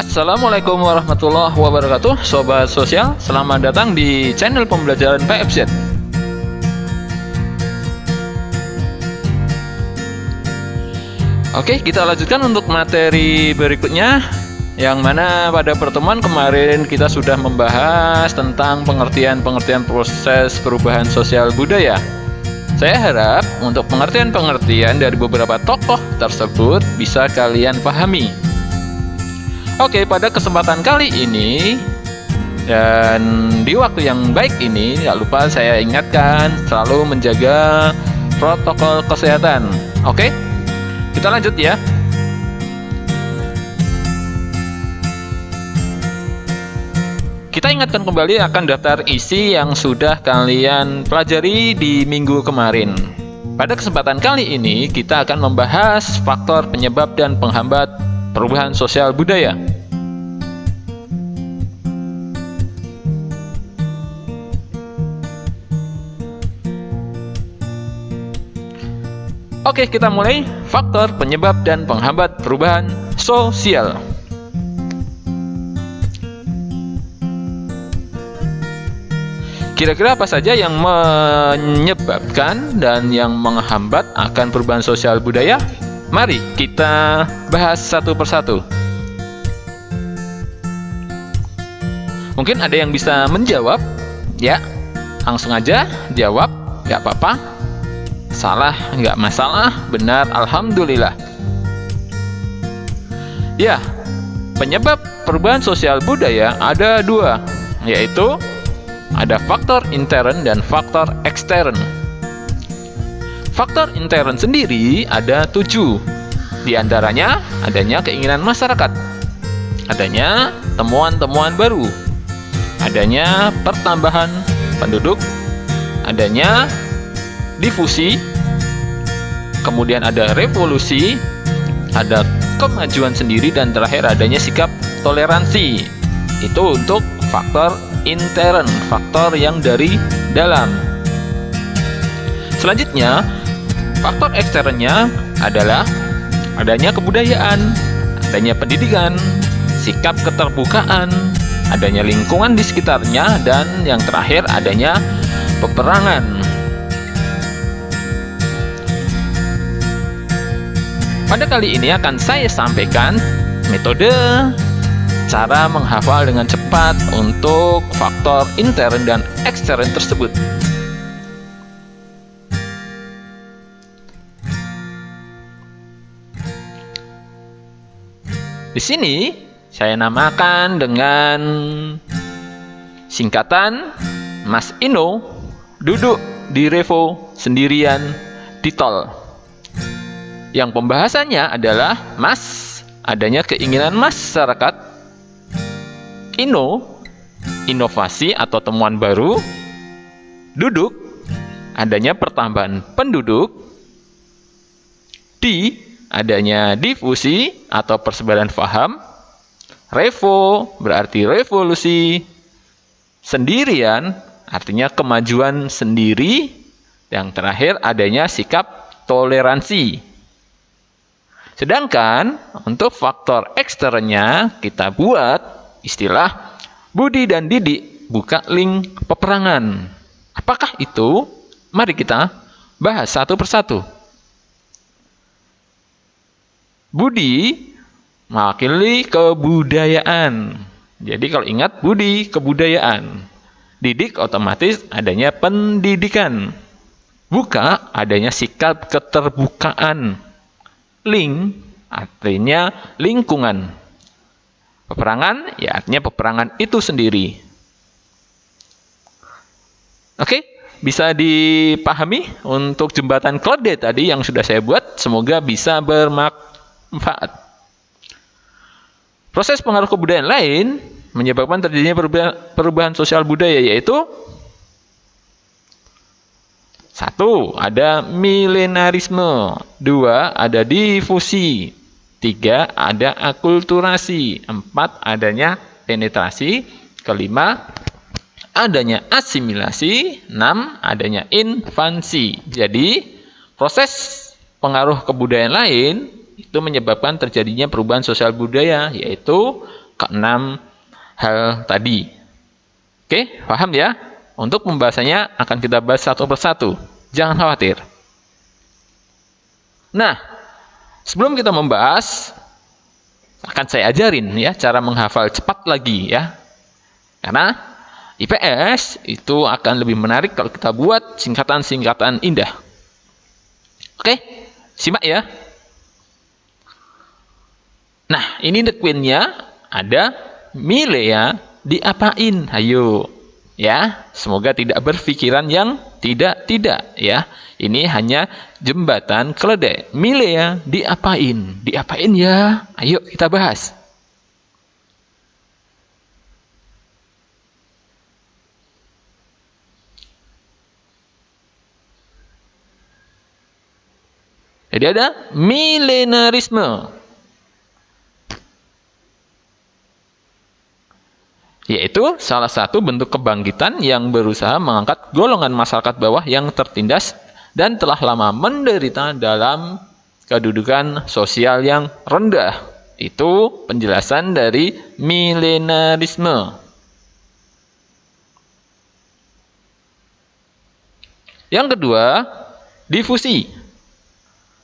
Assalamualaikum warahmatullahi wabarakatuh, Sobat Sosial. Selamat datang di channel pembelajaran PFZ. Oke, kita lanjutkan untuk materi berikutnya, yang mana pada pertemuan kemarin kita sudah membahas tentang pengertian-pengertian proses perubahan sosial budaya. Saya harap untuk pengertian-pengertian dari beberapa tokoh tersebut bisa kalian pahami. Oke, pada kesempatan kali ini dan di waktu yang baik ini, tidak lupa saya ingatkan selalu menjaga protokol kesehatan. Oke, kita lanjut ya. Kita ingatkan kembali akan daftar isi yang sudah kalian pelajari di minggu kemarin. Pada kesempatan kali ini, kita akan membahas faktor penyebab dan penghambat perubahan sosial budaya. Oke, kita mulai. Faktor penyebab dan penghambat perubahan sosial. Kira-kira apa saja yang menyebabkan dan yang menghambat akan perubahan sosial budaya? Mari kita bahas satu persatu. Mungkin ada yang bisa menjawab, ya, langsung aja jawab, nggak apa-apa. Salah, nggak masalah. Benar, alhamdulillah. Ya, penyebab perubahan sosial budaya ada dua, yaitu ada faktor intern dan faktor ekstern. Faktor intern sendiri ada 7. Di antaranya adanya keinginan masyarakat, adanya temuan-temuan baru, adanya pertambahan penduduk, adanya difusi, kemudian ada revolusi, ada kemajuan sendiri, dan terakhir adanya sikap toleransi. Itu untuk faktor intern, faktor yang dari dalam. Selanjutnya, faktor eksternnya adalah adanya kebudayaan, adanya pendidikan, sikap keterbukaan, adanya lingkungan di sekitarnya, dan yang terakhir adanya peperangan. Pada kali ini akan saya sampaikan metode cara menghafal dengan cepat untuk faktor intern dan ekstern tersebut. Di sini saya namakan dengan singkatan Mas Ino duduk di Revo sendirian di tol. Yang pembahasannya adalah Mas, adanya keinginan masyarakat, Ino, inovasi atau temuan baru, duduk, adanya pertambahan penduduk, di, adanya difusi atau persebaran paham, revo berarti revolusi, sendirian artinya kemajuan sendiri, yang terakhir adanya sikap toleransi. Sedangkan untuk faktor eksternnya kita buat istilah Budi dan Didik buka link peperangan. Apakah itu? Mari kita bahas satu persatu. Budi mewakili kebudayaan. Jadi kalau ingat, Budi kebudayaan. Didik otomatis adanya pendidikan. Buka adanya sikap keterbukaan. Link artinya lingkungan. Peperangan ya artinya peperangan itu sendiri. Oke, bisa dipahami untuk jembatan Claude tadi yang sudah saya buat. Semoga bisa bermanfaat. Proses pengaruh kebudayaan lain menyebabkan terjadinya perubahan sosial budaya, yaitu 1. Ada milenarisme, 2. Ada difusi, 3. Ada akulturasi, 4. Adanya penetrasi, 5. Adanya asimilasi, 6. Adanya invasi. Jadi proses pengaruh kebudayaan lain itu menyebabkan terjadinya perubahan sosial budaya, yaitu keenam hal tadi. Oke, paham ya? Untuk pembahasannya akan kita bahas satu persatu. Jangan khawatir. Nah, sebelum kita membahas, akan saya ajarin ya cara menghafal cepat lagi ya. Karena IPS itu akan lebih menarik kalau kita buat singkatan-singkatan indah. Oke, simak ya. Nah, ini the queen-nya ada Milea diapain? Ayo. Ya, semoga tidak berpikiran yang tidak ya. Ini hanya jembatan keledai. Milea diapain? Diapain ya? Ayo kita bahas. Jadi ada milenarisme, yaitu salah satu bentuk kebangkitan yang berusaha mengangkat golongan masyarakat bawah yang tertindas dan telah lama menderita dalam kedudukan sosial yang rendah. Itu penjelasan dari milenarisme. Yang kedua, difusi,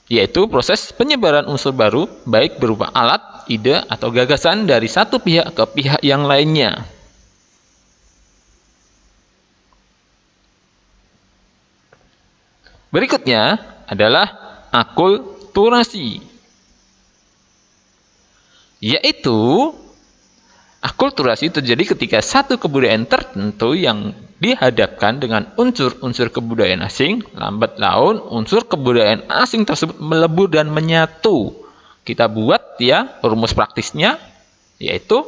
yaitu proses penyebaran unsur baru, baik berupa alat, ide, atau gagasan dari satu pihak ke pihak yang lainnya. Berikutnya adalah akulturasi, yaitu akulturasi terjadi ketika satu kebudayaan tertentu yang dihadapkan dengan unsur-unsur kebudayaan asing, lambat laun unsur kebudayaan asing tersebut melebur dan menyatu. Kita buat ya rumus praktisnya, yaitu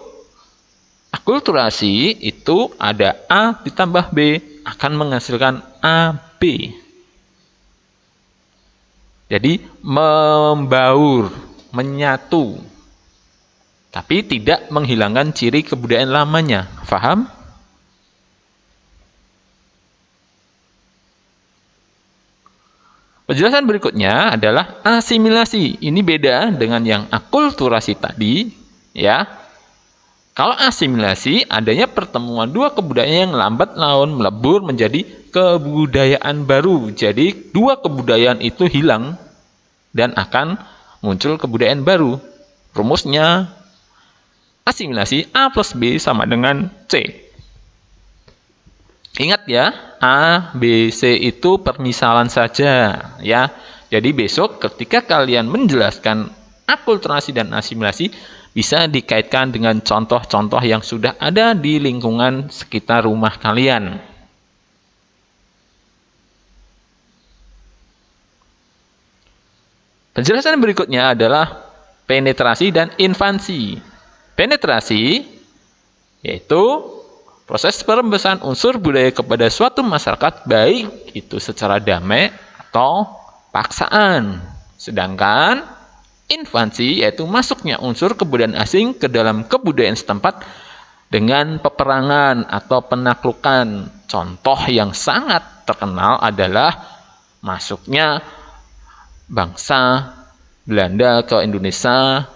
akulturasi itu ada A ditambah B akan menghasilkan AB. Jadi membaur, menyatu, tapi tidak menghilangkan ciri kebudayaan lamanya. Faham? Penjelasan berikutnya adalah asimilasi. Ini beda dengan yang akulturasi tadi, ya. Kalau asimilasi, adanya pertemuan dua kebudayaan yang lambat laun melebur menjadi kebudayaan baru. Jadi, dua kebudayaan itu hilang dan akan muncul kebudayaan baru. Rumusnya, asimilasi A plus B sama dengan C. Ingat ya, A, B, C itu permisalan saja ya. Jadi besok ketika kalian menjelaskan akulturasi dan asimilasi bisa dikaitkan dengan contoh-contoh yang sudah ada di lingkungan sekitar rumah kalian. Penjelasan berikutnya adalah penetrasi dan invasi. Penetrasi yaitu proses perembesan unsur budaya kepada suatu masyarakat, baik itu secara damai atau paksaan. Sedangkan invasi yaitu masuknya unsur kebudayaan asing ke dalam kebudayaan setempat dengan peperangan atau penaklukan. Contoh yang sangat terkenal adalah masuknya bangsa Belanda ke Indonesia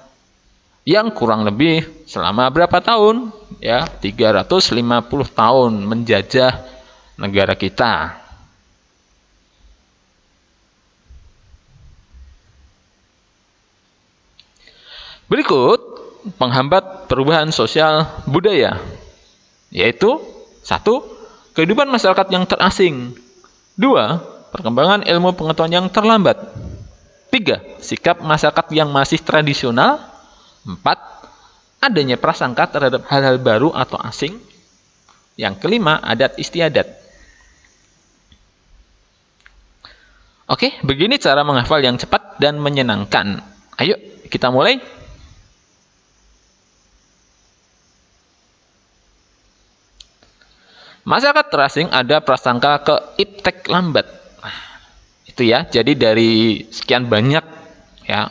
yang kurang lebih selama berapa tahun? Ya, 350 tahun menjajah negara kita. Berikut penghambat perubahan sosial budaya, yaitu 1. Kehidupan masyarakat yang terasing. 2. Perkembangan ilmu pengetahuan yang terlambat. 3. Sikap masyarakat yang masih tradisional. 4. Adanya prasangka terhadap hal-hal baru atau asing. Yang kelima, adat istiadat. Oke, begini cara menghafal yang cepat dan menyenangkan. Ayo, kita mulai. Masyarakat terasing ada prasangka keiptek lambat. Nah, itu ya. Jadi dari sekian banyak ya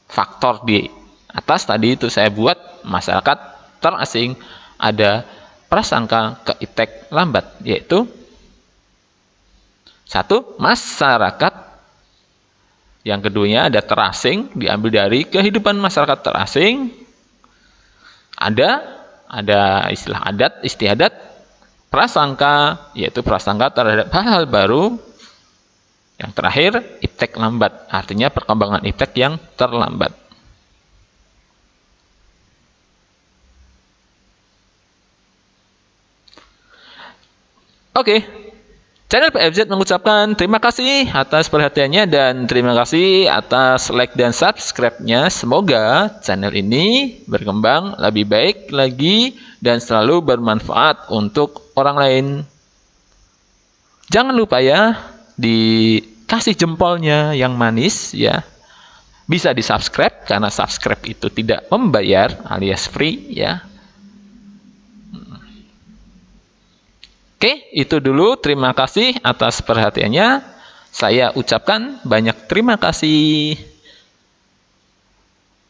faktor di atas tadi itu saya buat masyarakat terasing ada prasangka keiptek lambat, yaitu 1. Masyarakat. Yang keduanya ada terasing, diambil dari kehidupan masyarakat terasing. Ada istilah adat, istiadat, prasangka, yaitu prasangka terhadap hal-hal baru. Yang terakhir, iptek lambat, artinya perkembangan iptek yang terlambat. Oke, channel PFZ mengucapkan terima kasih atas perhatiannya dan terima kasih atas like dan subscribe-nya. Semoga channel ini berkembang lebih baik lagi dan selalu bermanfaat untuk orang lain. Jangan lupa ya, dikasih jempolnya yang manis ya. Bisa di-subscribe karena subscribe itu tidak membayar alias free ya. Oke, itu dulu. Terima kasih atas perhatiannya. Saya ucapkan banyak terima kasih.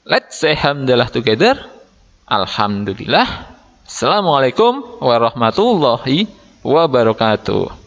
Let's say alhamdulillah together. Alhamdulillah. Assalamualaikum warahmatullahi wabarakatuh.